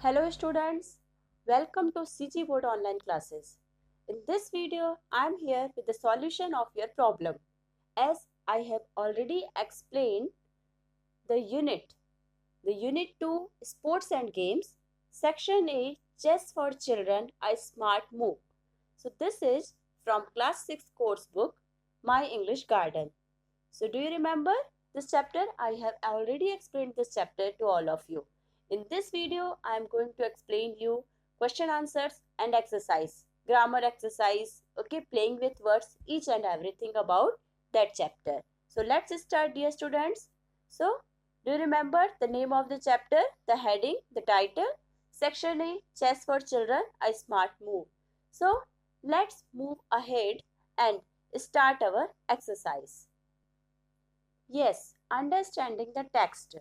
Hello students, welcome to CG Board online classes. In this video, I am here with the solution of your problem. As I have already explained the unit 2 sports and games, section A chess for children a smart move. So this is from class 6 course book My English Garden. So do you remember this chapter? I have already explained this chapter to all of you. In this video, I am going to explain you question answers and exercise, grammar exercise, okay, playing with words, each and everything about that chapter. So let's start, dear students. So do you remember the name of the chapter, the heading, the title? Section A, Chess for Children, a Smart Move. So let's move ahead and start our exercise. Yes, understanding the text.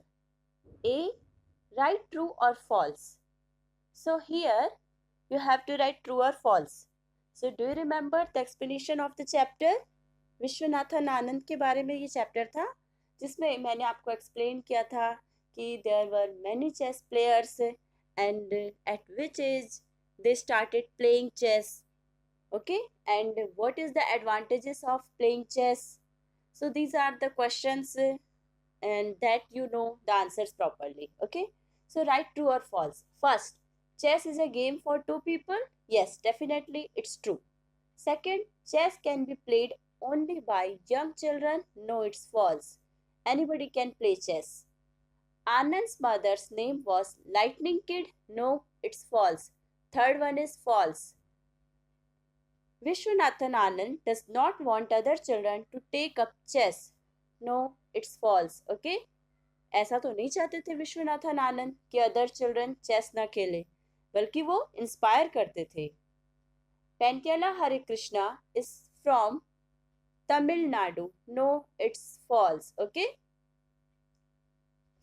A. Write true or false. So here you have to write true or false. So do you remember the explanation of the chapter? Viswanathan Anand के बारे में ये chapter था जिसमें मैंने आपको explain किया था कि there were many chess players and at which age they started playing chess okay, and what is the advantages of playing chess? So these are the questions and that you know the answers properly. Okay, so write true or false. First, chess is a game for two people. Yes, definitely it's true. Second, chess can be played only by young children. No, it's false. Anybody can play chess. Anand's mother's name was Lightning Kid. No, it's false. Third one is false. Vishwanathan Anand does not want other children to take up chess. No, it's false. Okay? ऐसा तो नहीं चाहते थे विश्वनाथन आनंद कि other children chess ना खेले, बल्कि वो इंस्पायर करते थे. Pentyala Hari Krishna is from Tamil Nadu. No, it's false. Okay,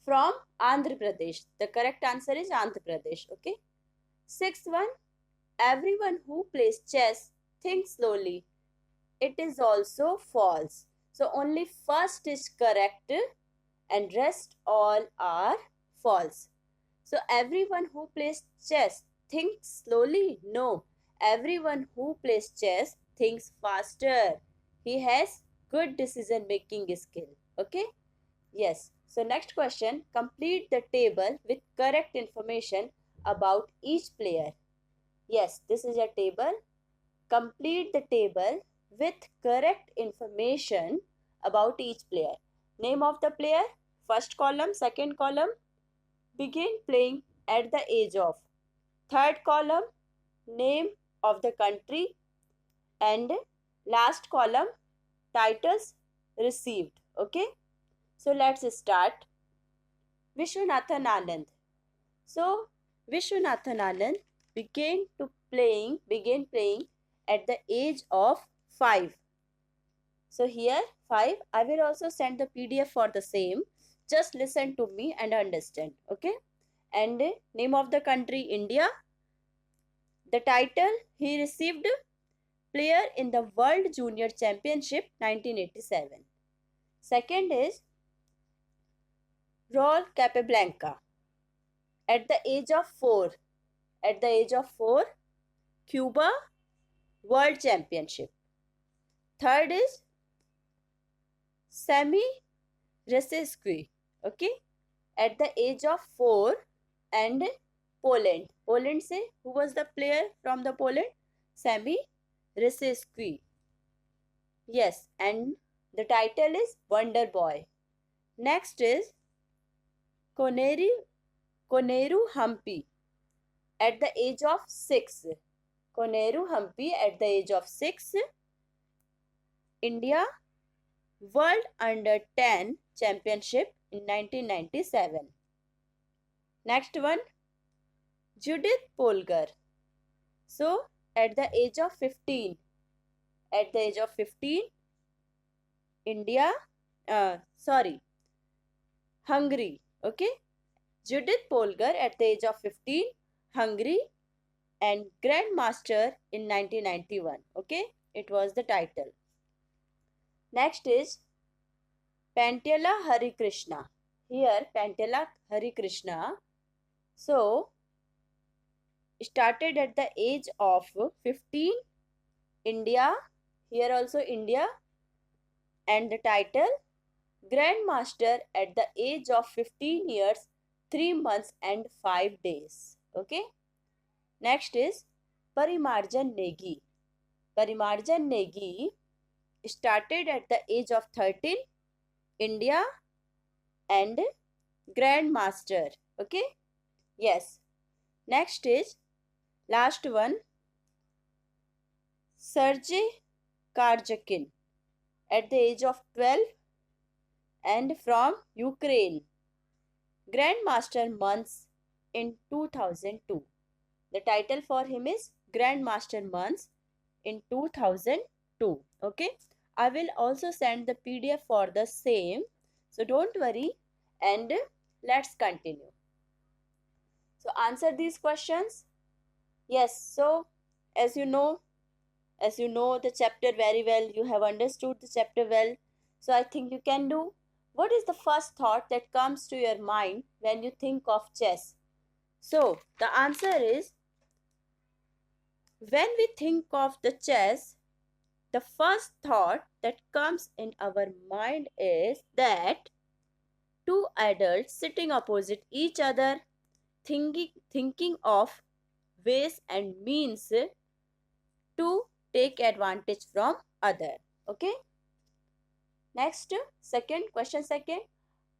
from Andhra Pradesh. The correct answer is Andhra Pradesh. Okay. Sixth one, everyone who plays chess think slowly. It is also false. So only first is correct and rest all are false. So everyone who plays chess thinks slowly. No, everyone who plays chess thinks faster. He has good decision making skill. Okay? Yes. So next question, complete the table with correct information about each player. Yes, this is a table. Complete the table with correct information about each player. Name of the player, first column, second column, begin playing at the age of. Third column, name of the country, and last column, titles received. Okay, so let's start. Vishwanathan Anand. So Vishwanathan Anand began playing at the age of 5. So here 5, I will also send the PDF for the same. Just listen to me and understand. Okay. And name of the country, India. The title, he received player in the World Junior Championship 1987. Second is Raul Capablanca. At the age of 4. At the age of 4, Cuba World Championship. Third is Sami Resescu. Okay, at the age of 4, and Poland. Poland से who was the player from the Poland? Sami Resescu. Yes, and the title is Wonder Boy. Next is Koneru Humpy. At the age of 6. Koneru Humpy at the age of 6. India World Under 10 Championship in 1997. Next one, Judith Polgar. So at the age of 15. At the age of 15, Hungary. Okay, Judith Polgar at the age of 15, Hungary, and Grandmaster in 1991. Okay, it was the title. Next is Pantiala Hari Krishna. Here Pantiala Hari Krishna. So started at the age of 15. India, here also India, and the title Grandmaster at the age of 15 years, 3 months and 5 days. Okay. Next is Parimarjan Negi. Parimarjan Negi started at the age of 13, India, and Grandmaster. Okay. Yes. Next is last one, Sergey Karjakin at the age of 12 and from Ukraine. Grandmaster months in 2002. The title for him is Grandmaster months in 2002. Okay. I will also send the PDF for the same. So don't worry and let's continue. So answer these questions. Yes. So as you know the chapter very well, you have understood the chapter well. So I think you can do. What is the first thought that comes to your mind when you think of chess? So the answer is, when we think of the chess, the first thought that comes in our mind is that two adults sitting opposite each other, thinking of ways and means to take advantage from other. Okay. Next, question second.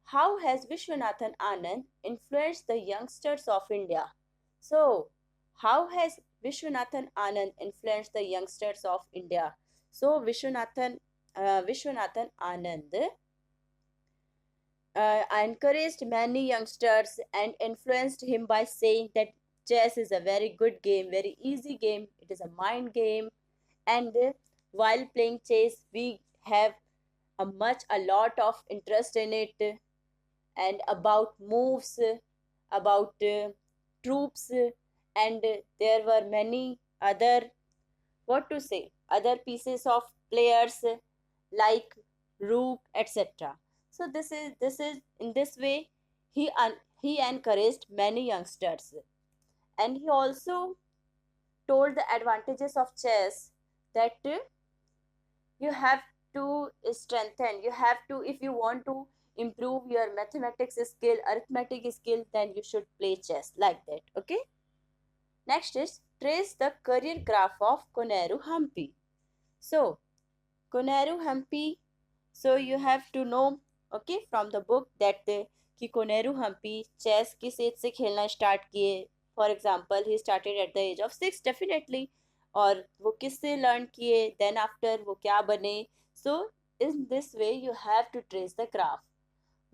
How has Vishwanathan Anand influenced the youngsters of India? So, how has Vishwanathan Anand influenced the youngsters of India? So, Vishwanathan Anand encouraged many youngsters and influenced him by saying that chess is a very good game, very easy game. It is a mind game, and while playing chess, we have a lot of interest in it, and about moves, about troops, and there were many other, other pieces of players like rook, etc. So this is in this way he encouraged many youngsters, and he also told the advantages of chess, that you have to strengthen, you have to, if you want to improve your mathematics skill, arithmetic skill, then you should play chess, like that. Okay. Next is trace the career graph of Koneru Hampi. So Koneru Hampi, so you have to know, okay, from the book that कि Koneru Hampi chess किस age से खेलना start किए. For example he started at the age of 6 definitely. और वो किससे learn किए, then after वो क्या बने. So in this way you have to trace the graph.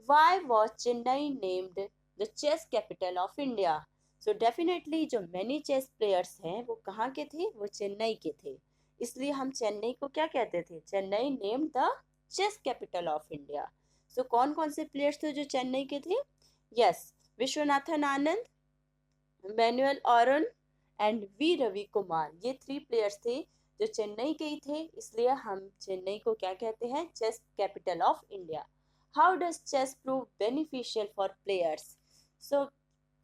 Why was Chennai named the chess capital of India? So definitely जो many chess players हैं वो कहाँ के थे, वो चेन्नई के थे. इसलिए हम चेन्नई को क्या कहते थे, Chennai named the chess capital of India. So कौन कौन से players थे जो चेन्नई के थे? Yes, Viswanathan Anand, Manuel Aaron and V Ravi Kumar. ये 3 players थे जो चेन्नई के ही थे, इसलिए हम चेन्नई को क्या कहते हैं, chess capital of India. How does chess prove beneficial for players? So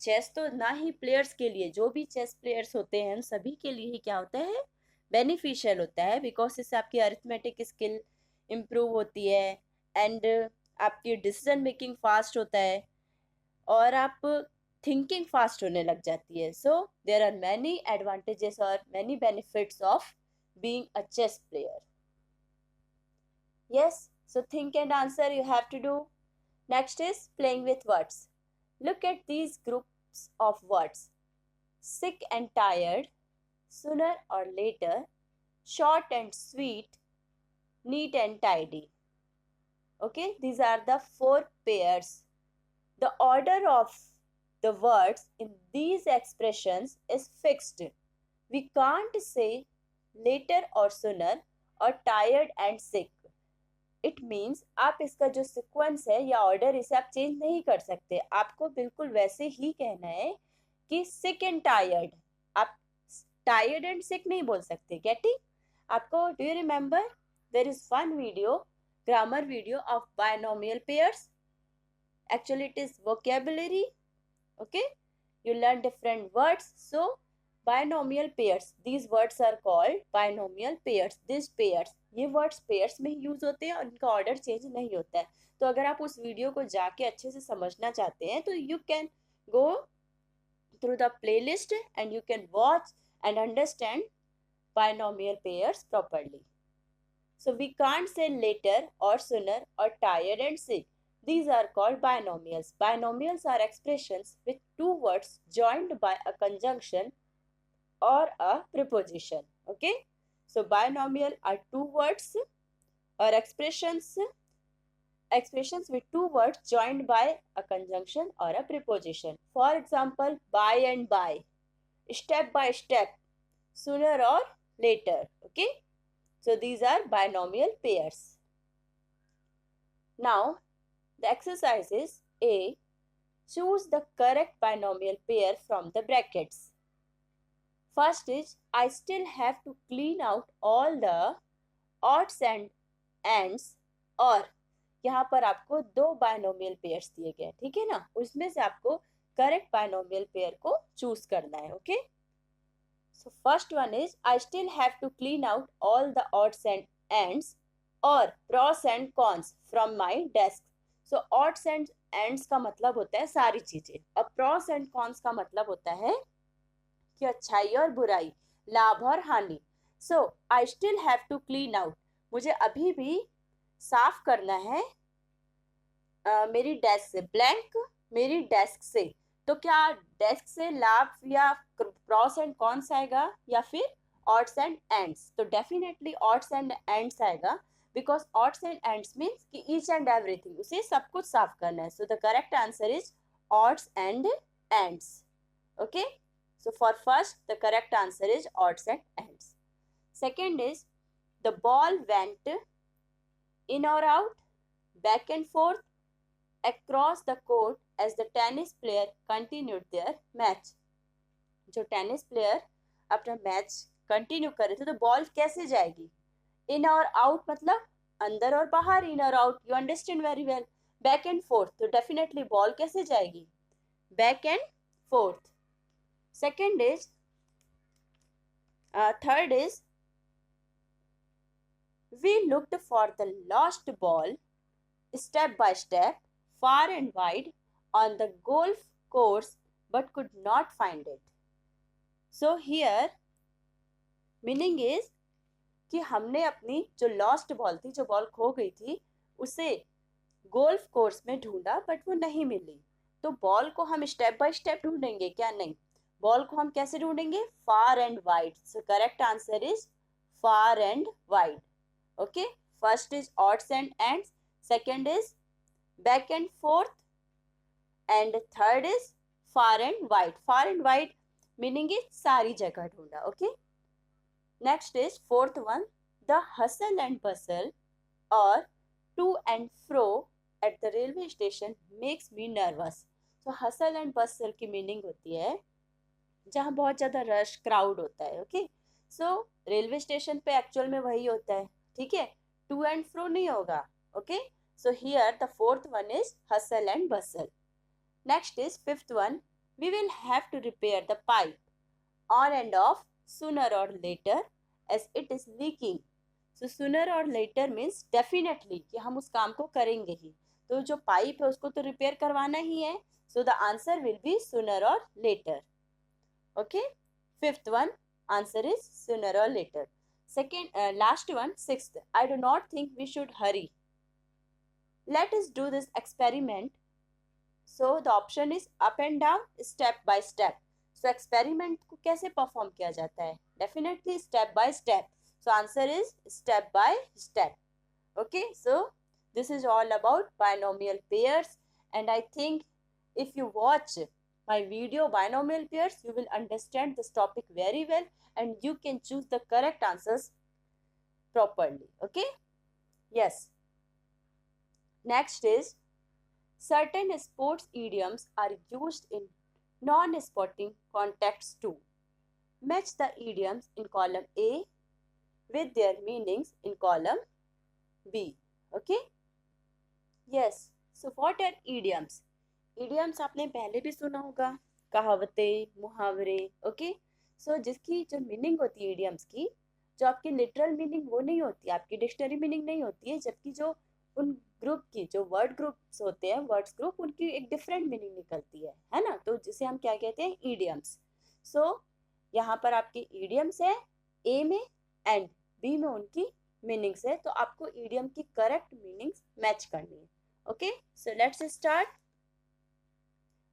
chess तो ना ही players के लिए, जो भी chess players होते हैं सभी के लिए ही क्या होता है, beneficial होता है, because इससे आपकी arithmetic skill improve होती है, and आपकी decision making fast होता है, और आप thinking fast होने लग जाती है. So there are many advantages or many benefits of being a chess player. Yes. So think and answer you have to do. Next is playing with words. Look at these groups of words. Sick and tired, sooner or later, short and sweet, neat and tidy. Okay, these are the 4 pairs. The order of the words in these expressions is fixed. We can't say later or sooner or tired and sick. It means आप इसका जो sequence है या order, इसे आप change नहीं कर सकते. आपको बिल्कुल वैसे ही कहना है कि सिक एंड टायर्ड. आप टायर्ड एंड सिक नहीं बोल सकते. गेटिंग? आपको do you remember there is one video, grammar video of binomial pairs. Actually it is vocabulary. Okay, you learn different words. So binomial pairs, these words are called binomial pairs. This pairs, ये words pairs में ही use होते हैं और इनका order change नहीं होता है. तो अगर आप उस वीडियो को जाके अच्छे से समझना चाहते हैं तो you can go through the playlist and you can watch and understand binomial pairs properly. So we can't say later or sooner or tired and sick. These are called binomials. Binomials are expressions with two words joined by a conjunction or a preposition. Okay. So binomial are two words or expressions with two words joined by a conjunction or a preposition. For example, by and by, step by step, sooner or later. Okay. So these are binomial pairs. Now the exercise is A. Choose the correct binomial pair from the brackets. First is, I still have to clean out all the odds and ends. और यहाँ पर आपको दो binomial pairs दिए गए, ठीक है ना. उसमें से आपको करेक्ट बायनोमियल पेयर को चूज करना है. Okay. So first one is, I still have to clean out all the odds and ends और pros and cons from my desk. So odds and ends का मतलब होता है सारी चीजें. अब प्रॉस एंड कॉन्स का मतलब होता है कि अच्छाई और बुराई, लाभ और हानि. So I still have to clean out, मुझे अभी भी साफ करना है मेरी डेस्क से. ब्लैंक मेरी डेस्क से. तो क्या डेस्क से लाभ या प्रॉस एंड कॉन्स आएगा या फिर ऑड्स एंड एंड्स? तो डेफिनेटली ऑड्स एंड एंड्स आएगा, because odds and ends means कि ईच एंड एवरीथिंग, उसे सब कुछ साफ करना है. So the correct answer is odds and ends. Okay. So for first, the correct answer is odds and ends. Second is, the ball went in or out, back and forth, across the court as the tennis player continued their match. जो tennis player अपना match continue कर रहे थे, तो ball कैसे जाएगी? इन और out मतलब अंदर और बाहर, इन और out, you understand very well. Back and fourth, तो डेफिनेटली बॉल कैसे जाएगी? Back and fourth. Second is, third is, we looked for the lost ball step by step, far and wide on the golf course, but could not find it. So here meaning is कि हमने अपनी जो lost ball थी, जो ball खो गई थी, उसे गोल्फ कोर्स में ढूंढा बट वो नहीं मिली. तो बॉल को हम स्टेप बाय स्टेप ढूंढेंगे क्या? नहीं. बॉल को हम कैसे ढूंढेंगे? Far and wide. So correct answer is far and wide. Okay. First is odds and ends, second is back and forth, and third is far and wide. Far and wide meaning is सारी जगह ढूंढा. Okay. Next is fourth one, the hustle and bustle और to and fro at the railway station makes me nervous. तो hustle and bustle की meaning होती है जहाँ बहुत ज़्यादा रश क्राउड होता है. ओके. सो रेलवे स्टेशन पे एक्चुअल में वही होता है, ठीक है. टू एंड फ्रो नहीं होगा. Okay. So here the fourth one is hustle and bustle. Next is fifth one, we will have to repair the pipe on and off sooner or later as it is leaking. So sooner or later means definitely कि हम उस काम को करेंगे ही. तो जो pipe है उसको तो रिपेयर करवाना ही है. So the answer will be sooner or letter. Okay. Fifth one, answer is sooner or later. Second, last one, sixth, I do not think we should hurry. Let us do this experiment. So the option is up and down, step by step. So experiment को कैसे perform किया जाता है? Definitely step by step. So answer is step by step. Okay. So this is all about binomial pairs, and I think if you watch my video binomial pairs, you will understand this topic very well and you can choose the correct answers properly. Okay. Yes. Next is, certain sports idioms are used in non-sporting contexts too. Match the idioms in column A with their meanings in column B. Okay. Yes. So what are idioms? idioms आपने पहले भी सुना होगा, कहावतें, मुहावरे. Okay. सो जिसकी जो meaning होती है इडियम्स की, जो आपकी लिटरल मीनिंग वो नहीं होती, आपकी डिक्शनरी मीनिंग नहीं होती है, जबकि जो उन ग्रुप की जो वर्ड ग्रुप्स होते हैं, वर्ड्स ग्रुप, उनकी एक डिफरेंट मीनिंग निकलती है ना, तो जिसे हम क्या कहते हैं, इडियम्स। सो यहाँ पर आपके इडियम्स है ए में एंड बी में उनकी मीनिंग्स है, तो आपको इडियम की करेक्ट मीनिंग्स मैच करनी है। Okay, so let's start.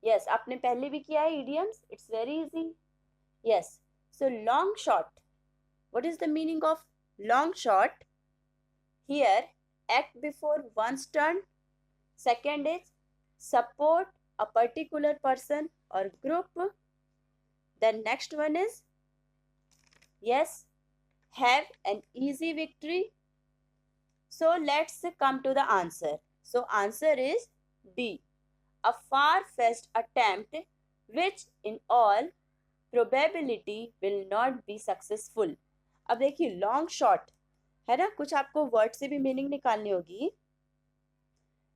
Yes, आपने पहले भी किया है idioms, it's very easy. Yes, so long short, what is the meaning of long short? Here, act before one's turn. Second is support a particular person or group. Then next one is, yes, have an easy victory. So let's come to the answer. So answer is B, a far-fetched attempt which in all probability will not be successful. अब देखिए long short है ना, कुछ आपको word से भी meaning निकालनी होगी।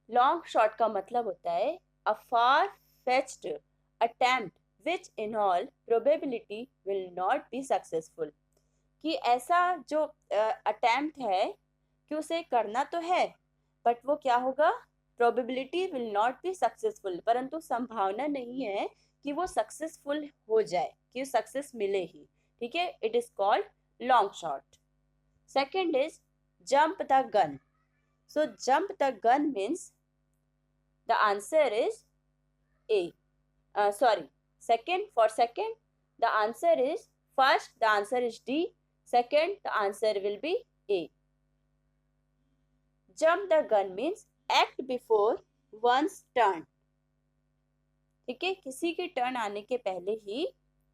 लॉन्ग शॉट का मतलब होता है a far fetched attempt which in all probability will not be successful, कि ऐसा जो अटेम्प्ट है कि उसे करना तो है बट वो क्या होगा, probability will not be successful, परंतु संभावना नहीं है कि वो सक्सेसफुल हो जाए, कि सक्सेस मिले ही। ठीक है, it is called long shot. Second is jump the gun. So jump the gun means the answer is A. For second, the answer is first, the answer is D. Second, the answer will be A. Jump the gun means act before one's turn. ठीक है, किसी की turn आने के पहले ही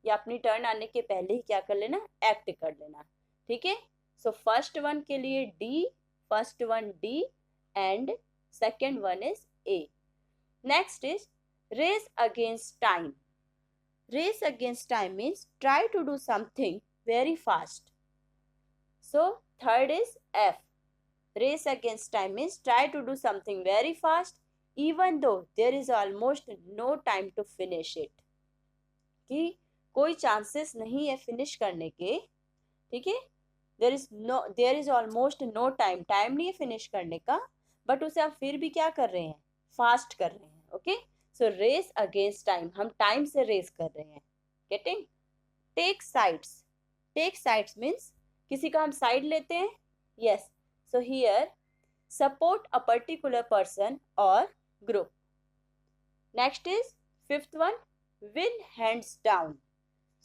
या अपनी turn आने के पहले ही क्या कर लेना, एक्ट कर लेना। ठीक है, सो फर्स्ट वन के लिए D, first one D and second one is a. Next is race against time. Race against time means try to do something very fast. So third is F. Race against time means try to do something very fast even though there is almost no time to finish it. कि कोई chances नहीं है finish करने के। ठीक है, there is almost no time, time नहीं है फिनिश करने का, बट उसे हम फिर भी क्या कर रहे हैं, फास्ट कर रहे हैं। Okay, so race against time, हम टाइम से रेस कर रहे हैं। Getting? Take sides. Take sides means किसी का हम साइड लेते हैं। Yes, so here support a particular person or group. Next is fifth one, win hands down.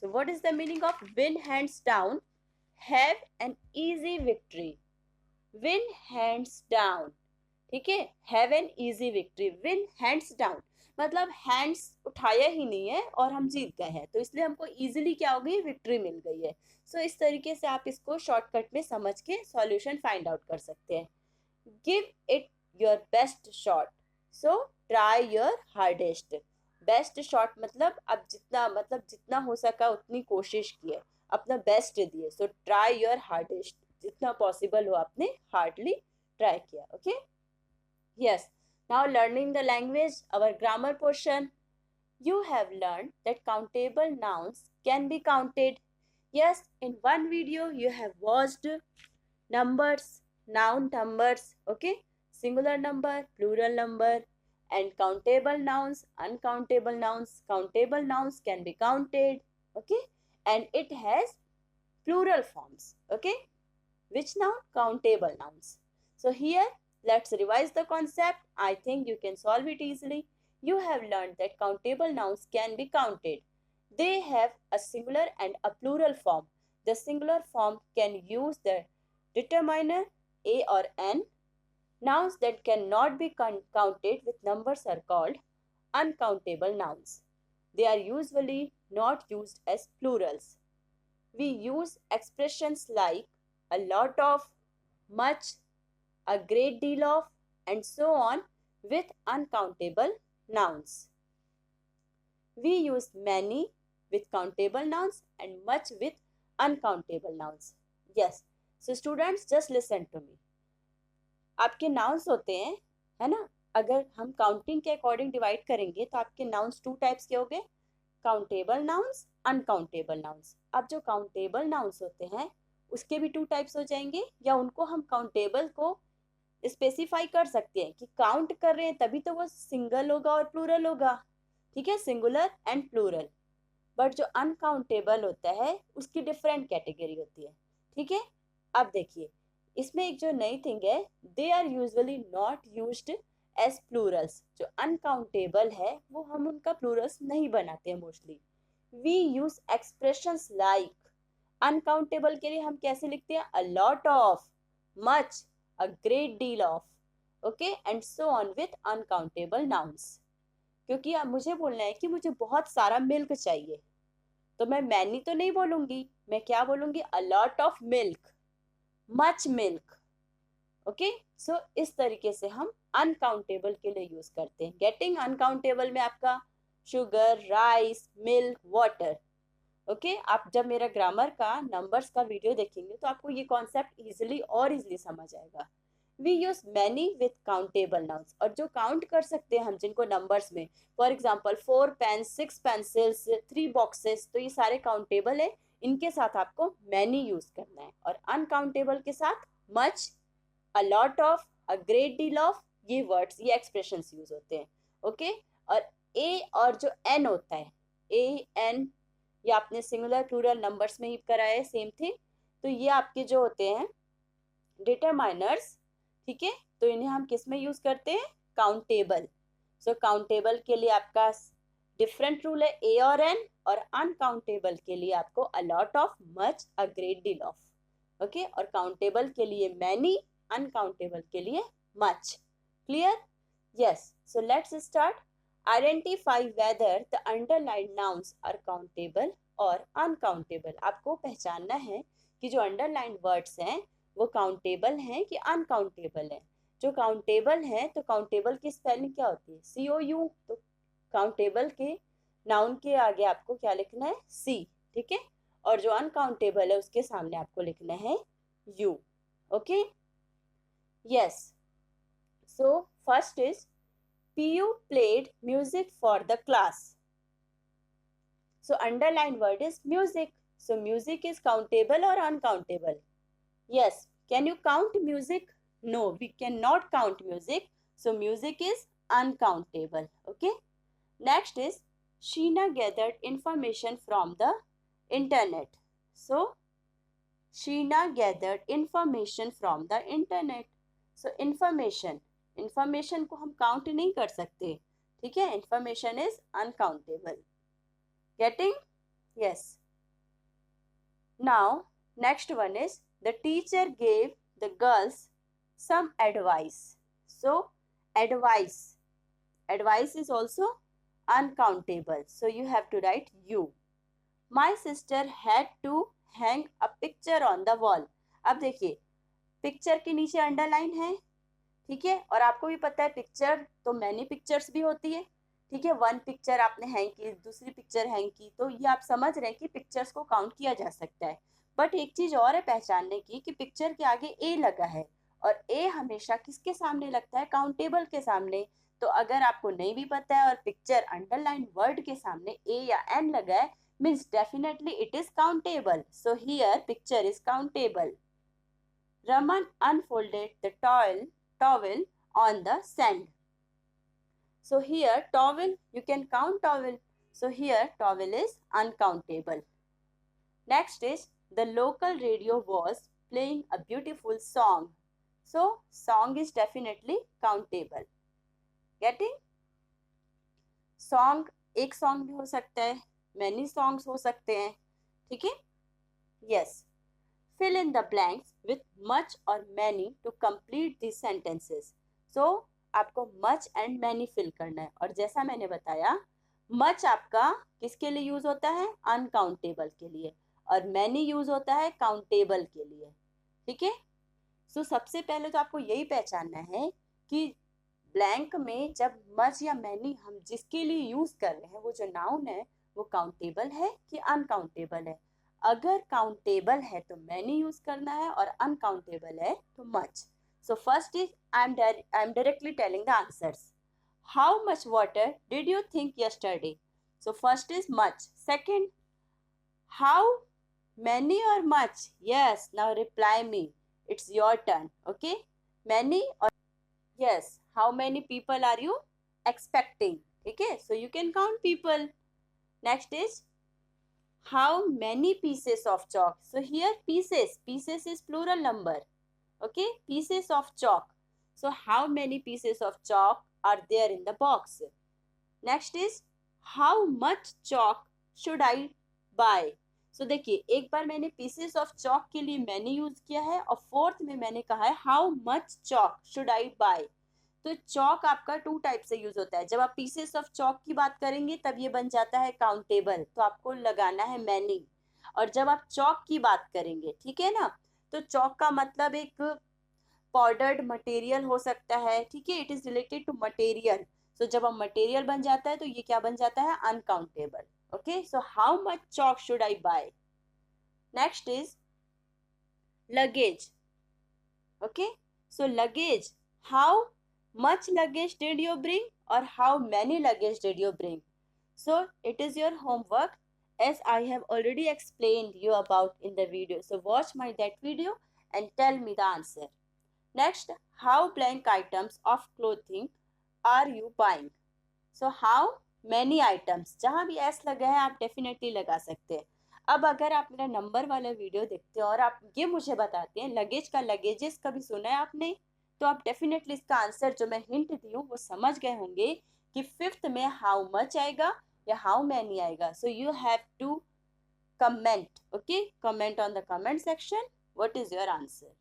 So what is the meaning of win hands down? Have an easy victory. Win hands down, ठीक है, have an easy victory. Win hands down मतलब hands उठाया ही नहीं है और हम जीत गए हैं, तो इसलिए हमको इजीली क्या हो गई, विक्ट्री मिल गई है। सो इस तरीके से आप इसको शॉर्टकट में समझ के सॉल्यूशन फाइंड आउट कर सकते हैं। Give it your best shot, so try your hardest. Best shot मतलब अब जितना हो सका उतनी कोशिश की है, अपना बेस्ट दिए। सो ट्राई योर हार्डेस्ट, जितना पॉसिबल हो आपने हार्डली ट्राई किया। Okay, yes, now learning the language, our grammar portion. You have learned that countable nouns can be counted. Yes, in one video you have watched numbers, noun numbers, okay, singular number, plural number, and countable nouns, uncountable nouns. Countable nouns can be counted, okay, and it has plural forms, okay. Which noun? Countable nouns. So here let's revise the concept. I think you can solve it easily. You have learned that countable nouns can be counted. They have a singular and a plural form. The singular form can use the determiner a or n. Nouns that cannot be counted with numbers are called uncountable nouns. They are usually not used as plurals. We use expressions like a lot of, much, a great deal of, and so on with uncountable nouns. We use many with countable nouns and much with uncountable nouns. Yes, so students just listen to me. आपके nouns होते हैं, है ना, अगर हम counting के according divide करेंगे तो आपके nouns टू टाइप्स के हो गए, countable nouns, अनकाउंटेबल नाउन्स। अब जो काउंटेबल नाउन्स होते हैं उसके भी टू टाइप्स हो जाएंगे, या उनको हम काउंटेबल को स्पेसिफाई कर सकते हैं कि काउंट कर रहे हैं तभी तो वो सिंगल होगा और प्लूरल होगा, ठीक है, सिंगुलर एंड प्लूरल। बट जो अनकाउंटेबल होता है उसकी डिफरेंट कैटेगरी होती है, ठीक है। अब देखिए इसमें एक जो नई थिंग है, they are usually not used as plurals. जो अनकाउंटेबल है वो हम उनका प्लूरल्स नहीं बनाते हैं mostly. We use expressions like, uncountable के लिए हम कैसे लिखते हैं, a lot of, much, a great deal of, okay and so on with uncountable nouns. क्योंकि अब मुझे बोलना है कि मुझे बहुत सारा मिल्क चाहिए, तो मैं मैनी तो नहीं बोलूंगी, मैं क्या बोलूंगी, a lot of milk, much milk, okay. So इस तरीके से हम अनकाउंटेबल के लिए यूज करते हैं। गेटिंग, अनकाउंटेबल में आपका sugar, rice, milk, water, okay. आप जब मेरा ग्रामर का नंबर्स का वीडियो देखेंगे तो आपको ये कॉन्सेप्ट इजिली और इजिली समझ आएगा। We use many with countable nouns, और जो काउंट कर सकते हैं हम जिनको नंबर्स में, for example 4 pen, 6 pencils, 3 boxes, तो ये सारे काउंटेबल है, इनके साथ आपको मैनी यूज करना है। और अनकाउंटेबल के साथ much, a lot of, a great deal of, ये वर्ड्स, ये एक्सप्रेशंस यूज होते हैं, ओके। और ए और जो एन होता है, ए एन, ये आपने सिंगुलर प्लूरल नंबर्स में ही कराया है, सेम थिंग। तो ये आपके जो होते हैं डिटरमाइनर्स, ठीक है, तो इन्हें हम किस में यूज करते हैं, काउंटेबल। सो काउंटेबल के लिए आपका डिफरेंट रूल है, ए और एन, और अनकाउंटेबल के लिए आपको a lot of, much, a great deal of, okay. और काउंटेबल के लिए मैनी, अनकाउंटेबल के लिए much. Clear? Yes, so let's start. Identify whether the underline nouns are countable और अनकाउंटेबल। आपको पहचानना है कि जो अंडरलाइन वर्ड्स हैं वो काउंटेबल हैं कि अनकाउंटेबल है। जो काउंटेबल है तो काउंटेबल की स्पेलिंग क्या होती है, सी ओ यू। तो काउंटेबल के नाउन के आगे आपको क्या लिखना है, सी, ठीक है। और जो अनकाउंटेबल है उसके सामने आपको लिखना है you, okay. Yes, so first is PU played music for the class. So underlined word is music. So music is countable or uncountable? Yes. Can you count music? No, we cannot count music. So music is uncountable. Okay. Next is Sheena gathered information from the internet. So Sheena gathered information from the internet. So information को हम count नहीं कर सकते, ठीक है। Information is uncountable. Getting? Yes. Now next one is the teacher gave the girls some advice. So advice is also uncountable, so you have to write you. My sister had to hang a picture on the wall. अब देखिए picture के नीचे underline है, ठीक है, और आपको भी पता है पिक्चर तो मैनी पिक्चर्स भी होती है, ठीक है। वन पिक्चर आपने हैंग की, दूसरी पिक्चर हैंग की, तो ये आप समझ रहे हैं कि पिक्चर्स को काउंट किया जा सकता है। बट एक चीज और है पहचानने की कि पिक्चर के आगे ए लगा है, और ए हमेशा किसके सामने लगता है, काउंटेबल के सामने। तो अगर आपको नहीं भी पता है और पिक्चर अंडरलाइन वर्ड के सामने ए या एन लगा है, means definitely it is countable. So here picture is countable. Raman unfolded the towel on the sand. So here towel, you can count towel. So here towel is uncountable. Next is the local radio was playing a beautiful song. So song is definitely countable. Getting? Song एक song भी हो सकता है, many songs हो सकते हैं, ठीक है। Yes. Fill in the blanks with much or many to complete these sentences. So आपको much and many fill करना है, और जैसा मैंने बताया much आपका किसके लिए यूज होता है, अनकाउंटेबल के लिए, और many यूज होता है काउंटेबल के लिए, ठीक है। सो सबसे पहले तो आपको यही पहचानना है कि ब्लैंक में जब मच या मैनी हम जिसके लिए यूज कर रहे हैं वो जो नाउन है वो काउंटेबल है कि अनकाउंटेबल है। अगर काउंटेबल है तो मैनी यूज करना है, और अनकाउंटेबल है तो much. So first is I am directly telling the answers. How much water did you think yesterday? So first is much, second How many or much? Yes, now reply me. It's your turn. Okay, many or yes, how many people are you expecting? Okay, so you can count people. Next is how many pieces of chalk? So here pieces is plural number. Okay, pieces of chalk. So how many pieces of chalk are there in the box? Next is how much chalk should I buy. So देखिए, एक बार मैंने pieces of chalk के लिए मैंने use किया है और fourth में मैंने कहा है how much chalk should I buy. तो चॉक आपका टू टाइप से यूज होता है. जब आप पीसेस ऑफ चॉक की बात करेंगे तब ये बन जाता है काउंटेबल, तो आपको लगाना है मैनी. और जब आप चॉक की बात करेंगे, ठीक है ना, तो चॉक का मतलब एक पाउडर्ड मटेरियल हो सकता है. ठीक है, it is related to material. So जब हम मटेरियल बन जाता है तो ये क्या बन जाता है? Uncountable. Okay, so how much chalk should I buy. Next is luggage. Okay, so luggage, how much luggage did you bring or how many luggage did you bring. So it is your homework as I have already explained you about in the video. So watch my that video and tell me the answer. Next, how blank items of clothing are you buying? So how many items? जहाँ भी S लगा है आप definitely लगा सकते हैं. अब अगर आप मेरा नंबर वाला वीडियो देखते हैं और आप ये मुझे बताते हैं लगेज का लगेजेस कभी सुना है आपने, तो आप डेफिनेटली इसका आंसर जो मैं हिंट दी हूँ वो समझ गए होंगे कि फिफ्थ में हाउ मच आएगा या हाउ मैनी आएगा. So you have to comment. Okay, comment on the comment section what is your answer.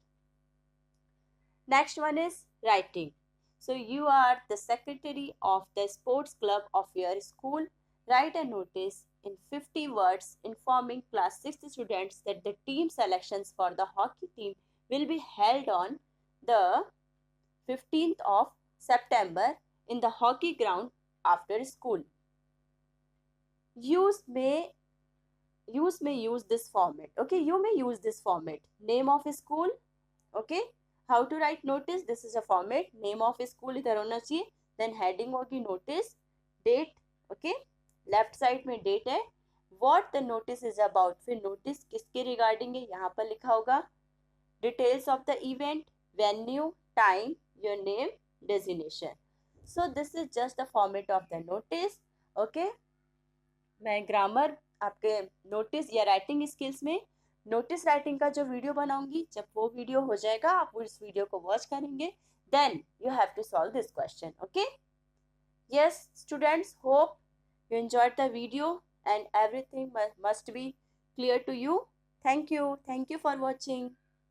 Next one is writing. So you are the secretary of the sports club of your school. Write a notice in 50 words informing class 6th students that the team selections for the hockey team will be held on the 15th of September in the hockey ground after school. Use use this format. Okay, you may use this format. Name of school. Okay, how to write notice, this is a format. Name of school इधर होना चाहिए, then heading होगी notice, date. Okay, left side में date है, what the notice is about, फिर notice किसके regarding है यहाँ पर लिखा होगा, details of the event, venue, time, your name, designation. So this is just the format of the notice. Okay, मैं ग्रामर आपके नोटिस या राइटिंग स्किल्स में नोटिस राइटिंग का जो वीडियो बनाऊंगी, जब वो वीडियो हो जाएगा आप उस वीडियो को वॉच करेंगे, then you have to solve this question. Okay, yes students, hope you enjoyed the video and everything must be clear to you. Thank you for watching.